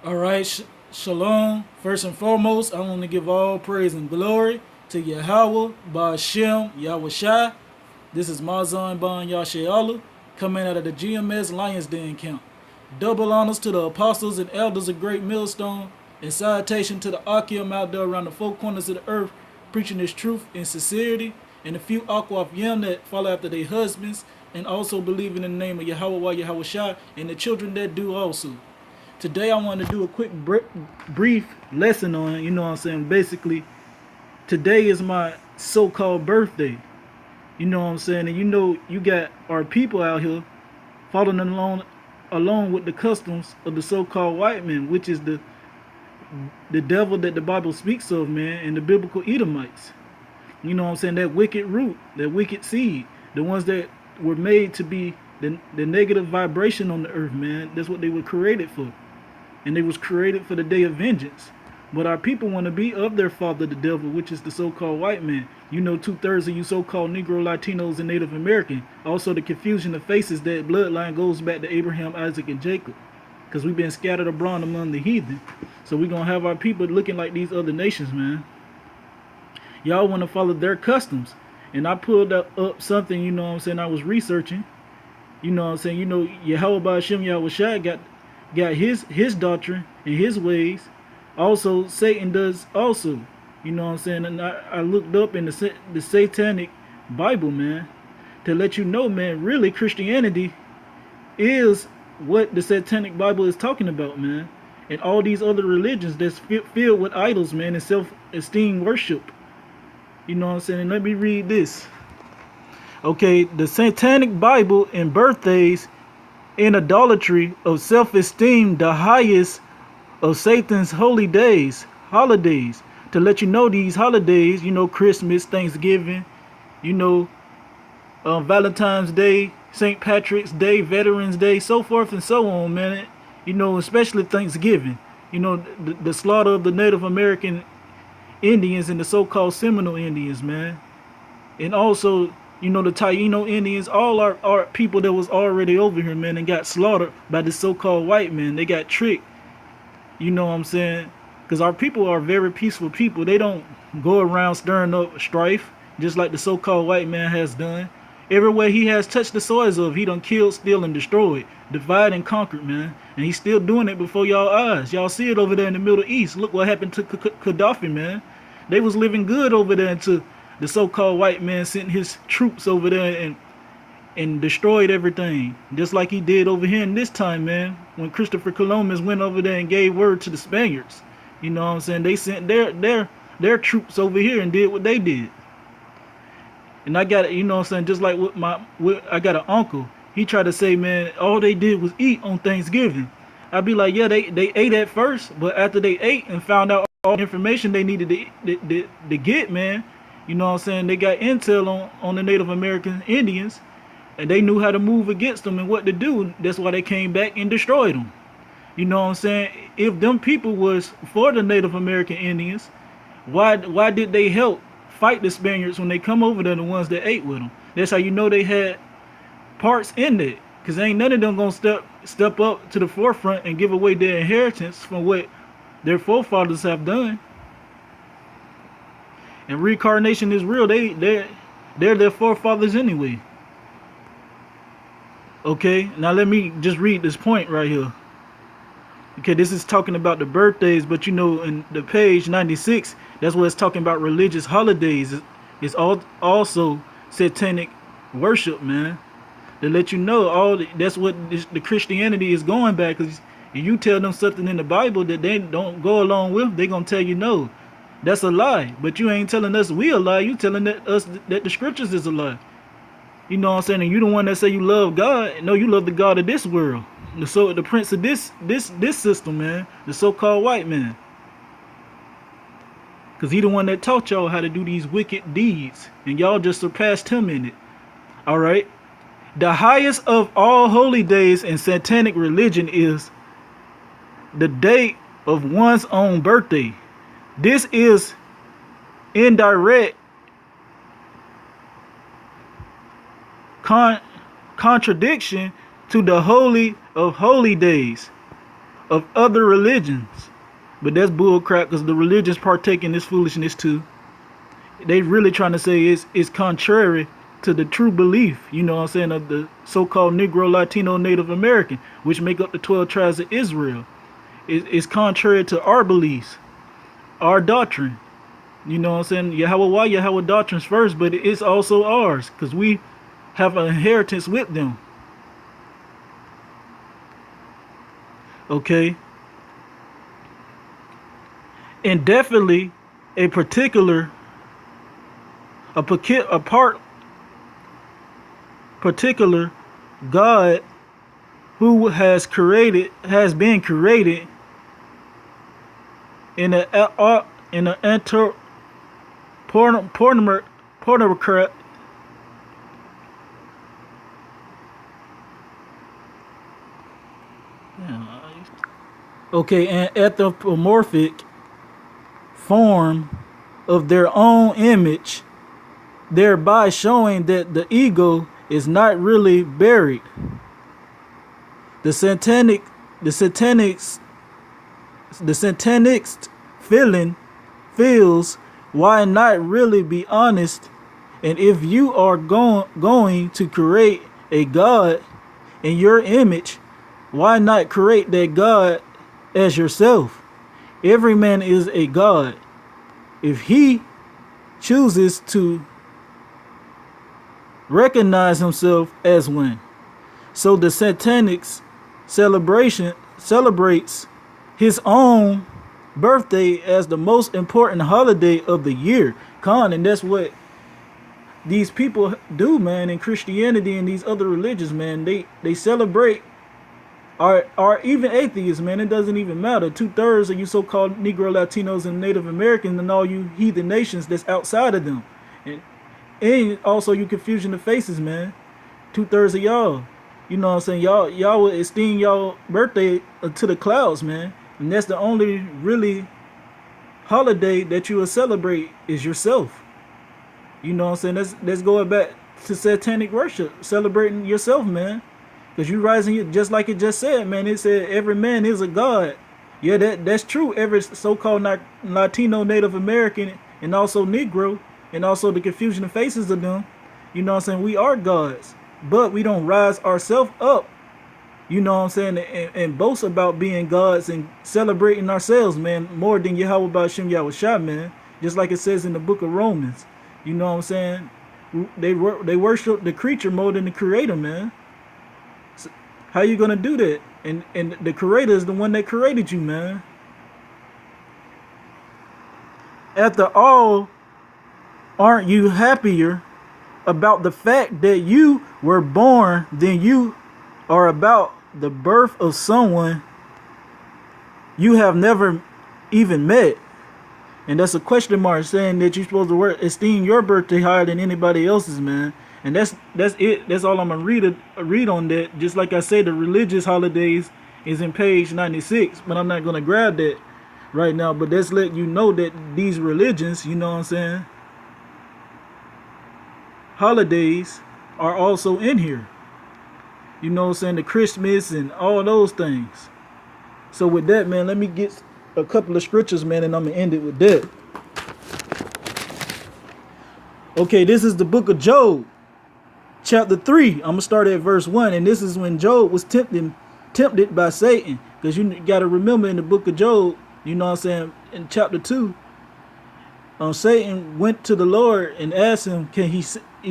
All right, shalom. First and foremost, I want to give all praise and glory to Yahweh, Ba'ashem, Yahweh Shai. This is Mazan Ban Yasheala, coming out of the GMS Lions Den camp. Double honors to the apostles and elders of Great Millstone, and salutation to the Akim out there around the four corners of the earth, preaching this truth in sincerity, and a few Akwaf Yam that follow after their husbands, and also believe in the name of Yahweh Yahweh Shai, and the children that do also. Today I want to do a quick brief lesson on, what I'm saying, basically today is my so-called birthday, you know what I'm saying, and you got our people out here following along with the customs of the so-called white men, which is the devil that the Bible speaks of, man, and the biblical Edomites, you know what I'm saying, that wicked root, that wicked seed, the ones that were made to be the negative vibration on the earth, man. That's what they were created for. And they was created for the day of vengeance. But our people want to be of their father, the devil, which is the so-called white man. You know, 2/3 of you so-called Negro, Latinos, and Native American. Also, the confusion of faces, that bloodline goes back to Abraham, Isaac, and Jacob. Because we've been scattered abroad among the heathen. So we're going to have our people looking like these other nations, man. Y'all want to follow their customs. And I pulled up something, you know what I'm saying, I was researching. You know what I'm saying, Yahweh Ba'ashem Yahweh Shai got his doctrine and his ways. Also, Satan does also. You know what I'm saying? And I looked up in the satanic Bible, man, to let you know, man, really Christianity is what the satanic Bible is talking about, man. And all these other religions that's filled with idols, man, and self-esteem worship. You know what I'm saying? And let me read this. Okay, the satanic Bible and birthdays in idolatry of self-esteem, the highest of Satan's holy days, holidays. To let you know, these holidays, Christmas, Thanksgiving, Valentine's Day, St. Patrick's Day, Veterans Day, so forth and so on, man. Especially Thanksgiving. The slaughter of the Native American Indians and the so-called Seminole Indians, man. And also, the Taino Indians, all our people that was already over here, man, and got slaughtered by the so-called white men. They got tricked. You know what I'm saying? Because our people are very peaceful people. They don't go around stirring up strife, just like the so-called white man has done. Everywhere he has touched the soils of, he done killed, steal, and destroyed. Divide and conquered, man. And he's still doing it before y'all eyes. Y'all see it over there in the Middle East. Look what happened to Gaddafi, man. They was living good over there until the so-called white man sent his troops over there and destroyed everything, just like he did over here in this time, man, when Christopher Columbus went over there and gave word to the Spaniards. You know what I'm saying? They sent their troops over here and did what they did. And I got it, you know what I'm saying, just like I got an uncle. He tried to say, man, all they did was eat on Thanksgiving. I'd be like, yeah, they ate at first, but after they ate and found out all the information they needed to get, man, you know what I'm saying, they got intel on the Native American Indians, and they knew how to move against them and what to do. That's why they came back and destroyed them. You know what I'm saying? If them people was for the Native American Indians, why did they help fight the Spaniards when they come over there, the ones that ate with them? That's how you know they had parts in it. Because ain't none of them going to step up to the forefront and give away their inheritance from what their forefathers have done. And reincarnation is real. They're their forefathers anyway. Okay, now let me just read this point right here. Okay, this is talking about the birthdays, but in the page 96, that's what it's talking about religious holidays. It's also satanic worship, man. To let you know, that's what the Christianity is going back. Because if you tell them something in the Bible that they don't go along with, they're going to tell you no. That's a lie. But you ain't telling us we a lie. You telling us that the scriptures is a lie. You know what I'm saying? And you the one that say you love God. No, you love the God of this world. The prince of this system, man. The so-called white man. Because he the one that taught y'all how to do these wicked deeds. And y'all just surpassed him in it. Alright? The highest of all holy days in satanic religion is the day of one's own birthday. This is indirect contradiction to the holy of holy days, of other religions. But that's bull crap, because the religions partake in this foolishness too. They really trying to say it's contrary to the true belief, you know what I'm saying, of the so-called Negro, Latino, Native American, which make up the 12 tribes of Israel. It's contrary to our beliefs, our doctrine. You know what I'm saying? Yahweh doctrines first, but it's also ours, because we have an inheritance with them. Okay? And definitely a particular God who has been created in an pornocrat. Okay, an anthropomorphic form of their own image, thereby showing that the ego is not really buried. The santanics feels, why not really be honest? And if you are going to create a God in your image, why not create that God as yourself? Every man is a God if he chooses to recognize himself as one. So the Santanics celebrates his own birthday as the most important holiday of the year. And that's what these people do, man, in Christianity and these other religions, man. They celebrate, or even atheists, man. It doesn't even matter. 2/3 of you so-called Negro, Latinos, and Native Americans, and all you heathen nations that's outside of them, and also you confusion of faces, man. 2/3 of y'all, you know what I'm saying, y'all will esteem y'all birthday to the clouds, man. And that's the only really holiday that you will celebrate is yourself. You know what I'm saying? Let's go back to satanic worship, celebrating yourself, man. Because you rising, just like it just said, man. It said every man is a God. Yeah, that's true. Every so-called Latino, Native American, and also Negro, and also the confusion of faces of them, you know what I'm saying, we are gods. But we don't rise ourselves up, you know what I'm saying, and boast about being gods and celebrating ourselves, man, more than Yahweh Ba'ashem Yahushua, man. Just like it says in the book of Romans. You know what I'm saying? They worship the creature more than the creator, man. So how you gonna do that? And the creator is the one that created you, man. After all, aren't you happier about the fact that you were born than you are about the birth of someone you have never even met? And that's a question mark, saying that you're supposed to esteem your birthday higher than anybody else's, man. And that's it. That's all I'm gonna read on that. Just like I said, the religious holidays is in page 96, but I'm not gonna grab that right now. But that's letting you know that these religions, you know what I'm saying, holidays are also in here. You know what I'm saying, the Christmas and all those things. So with that, man, let me get a couple of scriptures, man, and I'm gonna end it with that. Okay, this is the book of Job, chapter 3. I'm gonna start at verse 1, and this is when Job was tempted by Satan. Because you gotta remember, in the book of Job, you know what I'm saying, in chapter 2, Satan went to the Lord and asked him, can he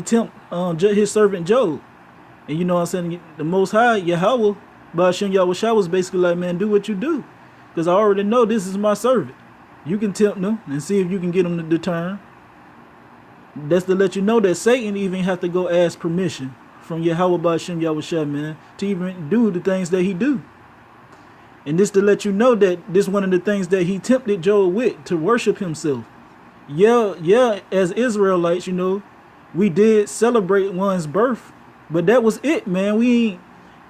tempt his servant Job? And you know what I'm saying, the Most High, Yahweh Ba'ashem Yahushua, was basically like, man, do what you do, because I already know this is my servant. You can tempt them and see if you can get them to turn. That's to let you know that Satan even have to go ask permission from Yahweh Ba'ashem Yahushua, man, to even do the things that he do. And this to let you know that this one of the things that he tempted Job with, to worship himself. Yeah, as Israelites, you know, we did celebrate one's birth, but that was it, man. We ain't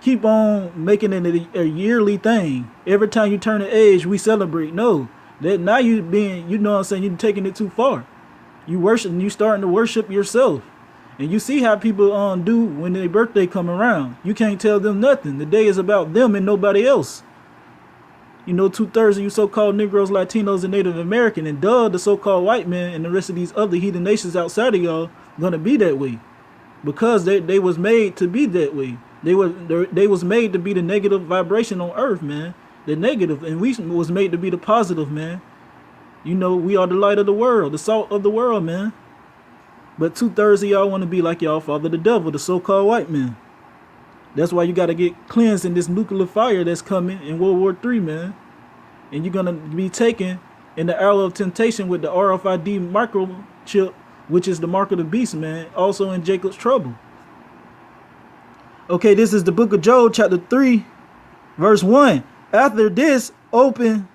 keep on making it a yearly thing. Every time you turn an age, we celebrate. No, that now you being, you know what I'm saying, you're taking it too far. You starting to worship yourself. And you see how people do when their birthday come around. You can't tell them nothing. The day is about them and nobody else. You know, 2/3 of you so-called Negroes, Latinos, and Native American, and the so-called white men and the rest of these other heathen nations outside of y'all gonna be that way, because they was made to be that way. They was made to be the negative vibration on earth, man. The negative, and we was made to be the positive, man. You know, we are the light of the world, the salt of the world, man. But 2/3 of y'all want to be like y'all father the devil, the so-called white man. That's why you got to get cleansed in this nuclear fire that's coming in World War III, man. And you're going to be taken in the hour of temptation with the RFID microchip, which is the mark of the beast, man. Also in Jacob's trouble. Okay, this is the book of Job, chapter 3, verse 1. After this, opened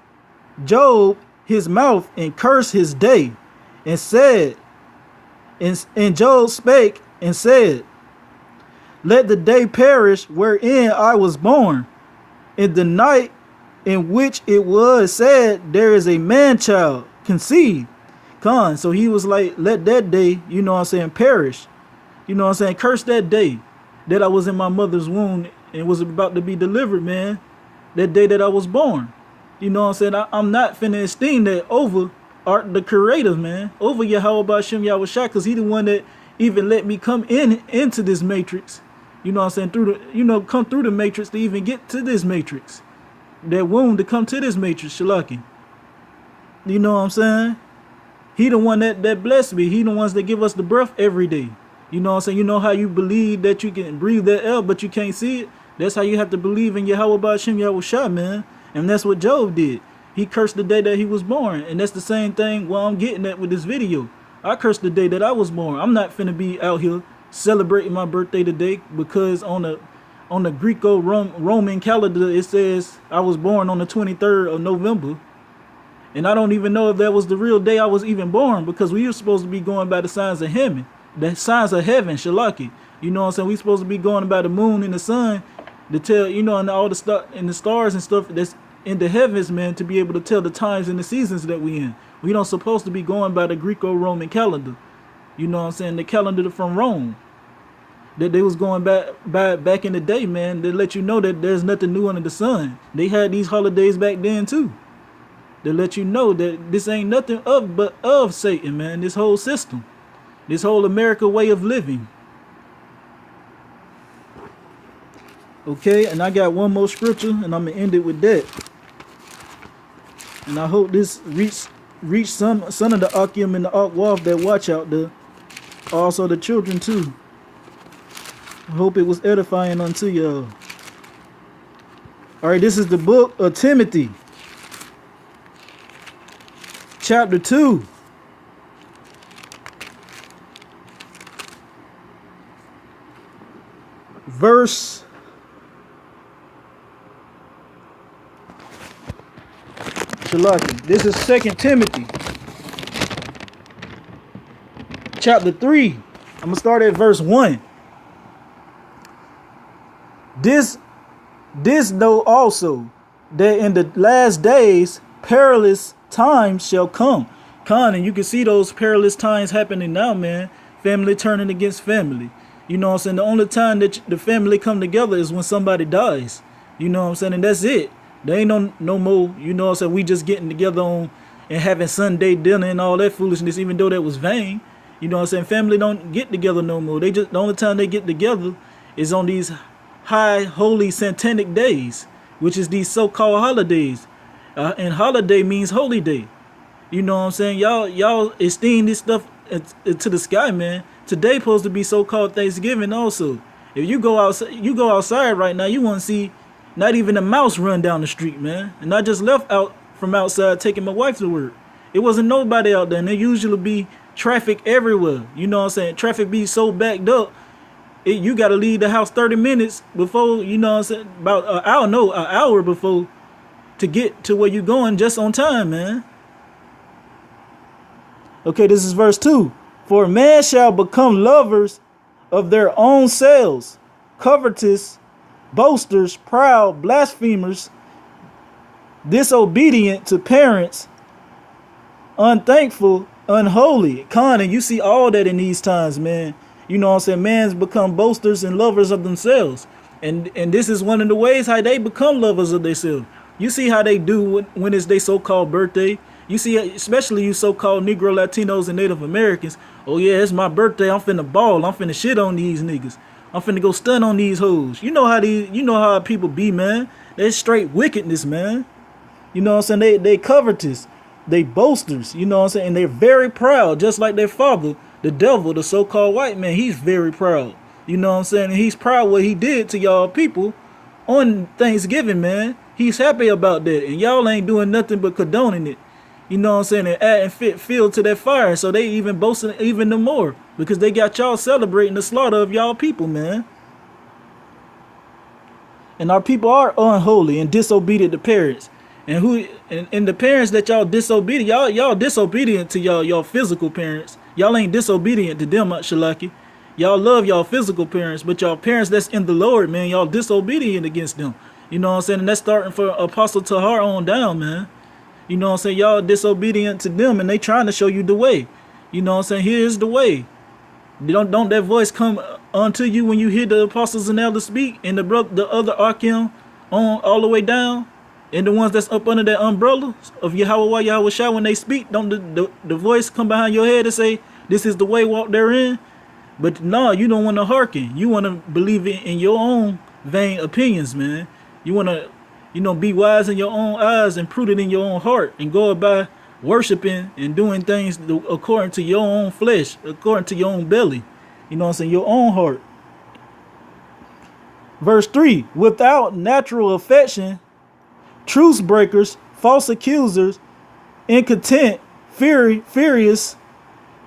Job his mouth and cursed his day, and said, and Job spake and said, let the day perish wherein I was born, in the night in which it was said, there is a man child conceived. So he was like, let that day, you know what I'm saying, perish. You know what I'm saying, curse that day that I was in my mother's womb and was about to be delivered, man. That day that I was born. You know what I'm saying, I'm not finna esteem that over art the creator, man, over Yahweh Ba'Shem Yahweh Shai, because he the one that even let me come into this matrix. You know what I'm saying, through the, you know, come through the matrix to even get to this matrix. That womb to come to this matrix, Shalaki. You know what I'm saying? He the one that blessed me. He the ones that give us the breath every day. You know what I'm saying? You know how you believe that you can breathe that air, but you can't see it? That's how you have to believe in Yahweh Ba'Shem Yahweh Shai, man. And that's what Job did. He cursed the day that he was born. And that's the same thing what I'm getting at with this video. I cursed the day that I was born. I'm not finna be out here celebrating my birthday today because on the Greco-Roman calendar it says I was born on the 23rd of November. And I don't even know if that was the real day I was even born, because we were supposed to be going by the signs of heaven. The signs of heaven, Shalaki. You know what I'm saying? We supposed to be going by the moon and the sun to tell, you know, and all the stuff and the stars and stuff that's in the heavens, man, to be able to tell the times and the seasons that we in. We don't supposed to be going by the Greco-Roman calendar. You know what I'm saying? The calendar from Rome. That they was going back in the day, man. They let you know that there's nothing new under the sun. They had these holidays back then too. They let you know that this ain't nothing but of Satan, man. This whole system. This whole America way of living. Okay, and I got one more scripture, and I'm gonna end it with that. And I hope this reach some of the Akim and the Akwaf that watch out there. Also the children too. I hope it was edifying unto y'all. Alright, this is the book of Timothy. Chapter 2. Verse Shalaki. This is 2 Timothy. Chapter 3. I'm going to start at verse 1. This know also, that in the last days perilous times shall come. And you can see those perilous times happening now, man. Family turning against family. You know what I'm saying? The only time that the family come together is when somebody dies. You know what I'm saying? And that's it. There ain't no more, you know what I'm saying, we just getting together on and having Sunday dinner and all that foolishness, even though that was vain. You know what I'm saying? Family don't get together no more. They just, the only time they get together is on these high holy santanic days, which is these so-called holidays. And holiday means holy day. You know what I'm saying? Y'all esteem this stuff to the sky, man. Today supposed to be so-called Thanksgiving also. If you go outside right now, you won't see not even a mouse run down the street, man. And I just left out from outside taking my wife to work. It wasn't nobody out there, and there usually be traffic everywhere. You know what I'm saying? Traffic be so backed up, you got to leave the house 30 minutes before, you know what I'm saying, about an hour before to get to where you're going just on time, man. Okay, this is verse 2. For man shall become lovers of their own selves, covetous, boasters, proud, blasphemers, disobedient to parents, unthankful, unholy. And you see all that in these times, man. You know what I'm saying? Man's become boasters and lovers of themselves. And this is one of the ways how they become lovers of themselves. You see how they do when it's their so-called birthday. You see, especially you so-called Negro, Latinos, and Native Americans. Oh yeah, it's my birthday. I'm finna ball. I'm finna shit on these niggas. I'm finna go stun on these hoes. You know how people be, man. They straight wickedness, man. You know what I'm saying? They covetous. They boasters. You know what I'm saying? And they're very proud, just like their father, the devil, the so-called white man. He's very proud. You know what I'm saying? And he's proud what he did to y'all people on Thanksgiving, man. He's happy about that. And y'all ain't doing nothing but condoning it. You know what I'm saying? And adding fuel to that fire. So they even boasting even the more. Because they got y'all celebrating the slaughter of y'all people, man. And our people are unholy and disobedient to parents. And the parents that y'all disobedient, y'all disobedient to y'all physical parents. Y'all ain't disobedient to them, Shalaki. Y'all love y'all physical parents, but y'all parents that's in the Lord, man, y'all disobedient against them. You know what I'm saying? And that's starting for Apostle Tahar on down, man. You know what I'm saying? Y'all disobedient to them, and they trying to show you the way. You know what I'm saying? Here's the way. Don't that voice come unto you when you hear the apostles and elders speak, and the other Arkim on all the way down, and the ones that's up under that umbrella of Yahweh Shai, when they speak, don't the voice come behind your head and say, this is the way, walk therein? But no, you don't want to hearken. You want to believe in your own vain opinions, man. You want to, be wise in your own eyes and prudent in your own heart, and go about worshiping and doing things according to your own flesh, according to your own belly. You know what I'm saying? Your own heart. Verse 3, without natural affection, truce breakers, false accusers, incontent, furious,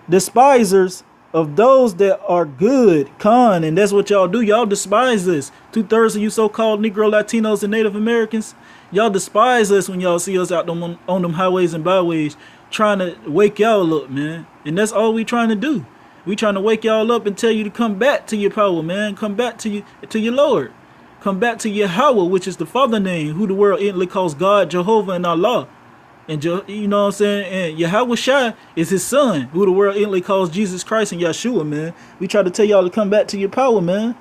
despisers of those that are good, and that's what y'all do. Y'all despise this. 2/3 of you so-called Negro, Latinos, and Native Americans, y'all despise us when y'all see us out on them highways and byways trying to wake y'all up, man. And that's all we trying to do. We trying to wake y'all up and tell you to come back to your power, man. Come back to your Lord. Come back to Yahweh, which is the Father name, who the world instantly calls God, Jehovah, and Allah. And you know what I'm saying? And Yahweh Shai is his son, who the world instantly calls Jesus Christ and Yeshua, man. We try to tell y'all to come back to your power, man.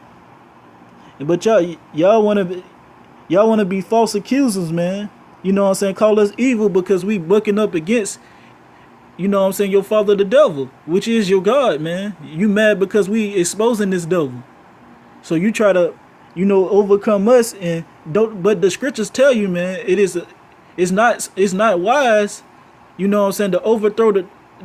But y'all want to be false accusers, man. You know what I'm saying? Call us evil because we bucking up against, you know what I'm saying, your father the devil, which is your God, man. You mad because we exposing this devil. So you try to, overcome us, and don't. But the scriptures tell you, man, it's not wise, you know what I'm saying, to overthrow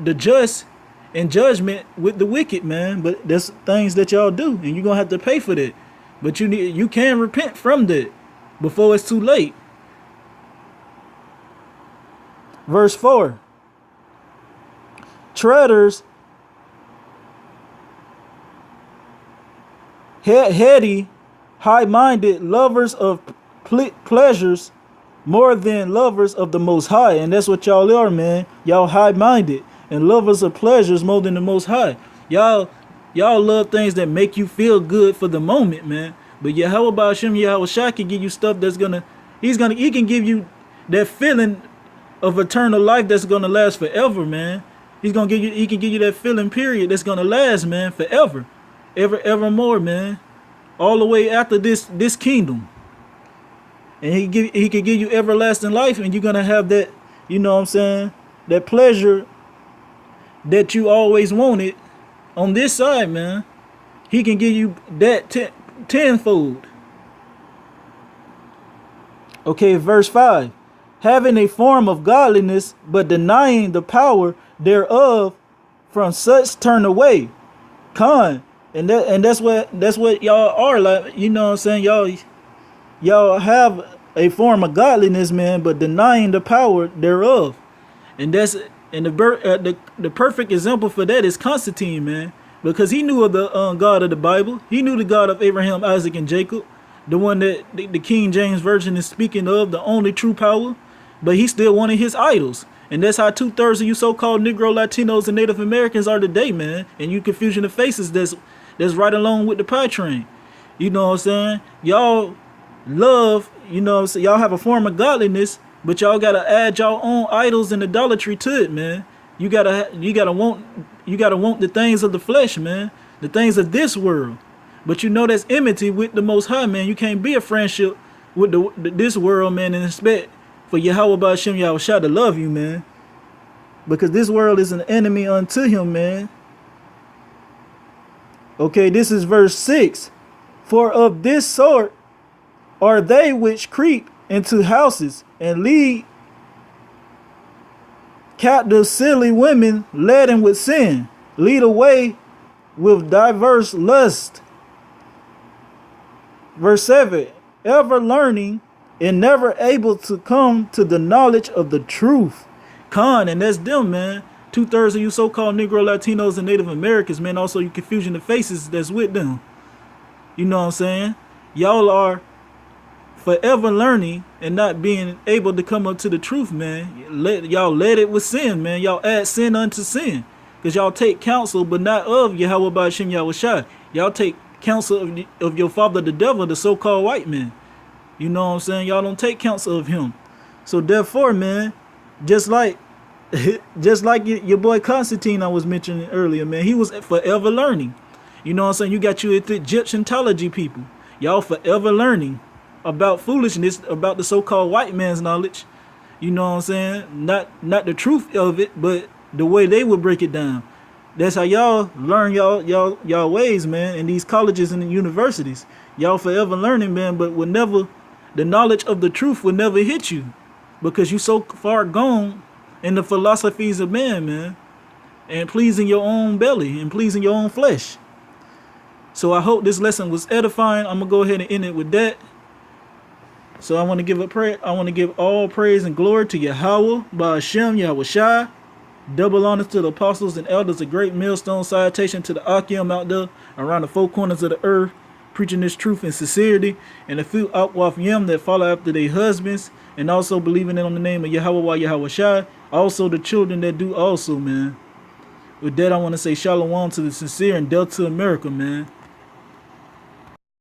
the just in judgment with the wicked, man. But there's things that y'all do, and you're gonna have to pay for that. But you can repent from that before it's too late. Verse 4. Treaders, heady, high-minded, lovers of pleasures more than lovers of the Most High. And that's what y'all are, man. Y'all high-minded and lovers of pleasures more than the Most High. Y'all love things that make you feel good for the moment, man. But Yahweh Ba'ashem, Yahweh Shai can give you stuff that's he can give you that feeling of eternal life that's gonna last forever, man. He can give you that feeling period that's gonna last, man, forever. Evermore, man. All the way after this kingdom. And he can give you everlasting life, and you're gonna have that, you know what I'm saying, that pleasure that you always wanted on this side, man. He can give you that tenfold. Okay, verse 5. Having a form of godliness, but denying the power thereof, from such turn away. And that's what y'all are like, you know what I'm saying? Y'all have a form of godliness, man, but denying the power thereof. And the perfect example for that is Constantine, man, because he knew of the God of the Bible. He knew the God of Abraham, Isaac, and Jacob, the one that the King James Version is speaking of, the only true power. But he still wanted his idols. And that's how 2/3 of you so-called Negro, Latinos, and Native Americans are today, man. And you confusion of faces that's right along with the pie train. You know what I'm saying? Y'all love, you know what I'm saying? Y'all have a form of godliness, but y'all gotta add y'all own idols and idolatry to it, man. You gotta want the things of the flesh, man. The things of this world. But that's enmity with the Most High, man. You can't be a friendship with this world, man, and expect for Yahweh Ba'ashem Yahushua to love you, man. Because this world is an enemy unto him, man. Okay, this is verse 6. For of this sort are they which creep into houses and lead captive silly women laden with sin, lead away with diverse lust. Verse 7, ever learning and never able to come to the knowledge of the truth. And that's them, man. 2/3 of you so-called Negro, Latinos, and Native Americans, man. Also, you confusion of faces that's with them. You know what I'm saying? Y'all are forever learning and not being able to come up to the truth, man. Y'all let it with sin, man. Y'all add sin unto sin. Because y'all take counsel, but not of Yahweh Ba'ashem Yahushua. Y'all take counsel of your father, the devil, the so-called white man. You know what I'm saying? Y'all don't take counsel of him. So therefore, man, just like your boy Constantine I was mentioning earlier, man, he was forever learning. You know what I'm saying? You got your Egyptianology people. Y'all forever learning about foolishness, about the so-called white man's knowledge. You know what I'm saying? Not the truth of it, but the way they would break it down. That's how y'all learn y'all ways, man, in these colleges and universities. Y'all forever learning, man, but the knowledge of the truth will never hit you because you so far gone in the philosophies of man, and pleasing your own belly and pleasing your own flesh. So I hope this lesson was edifying. I'm gonna go ahead and end it with that. So I want to give all praise and glory to Yahweh Ba'ashem Yahushua. Double honors to the apostles and elders, a great millstone salutation to the Akim out there around the four corners of the earth, preaching this truth in sincerity, and a few Akwaf Yim that follow after their husbands, and also believing in on the name of Yahweh Yahushua. Also the children that do also, man. With that, I want to say shalom to the sincere and Delta America, man.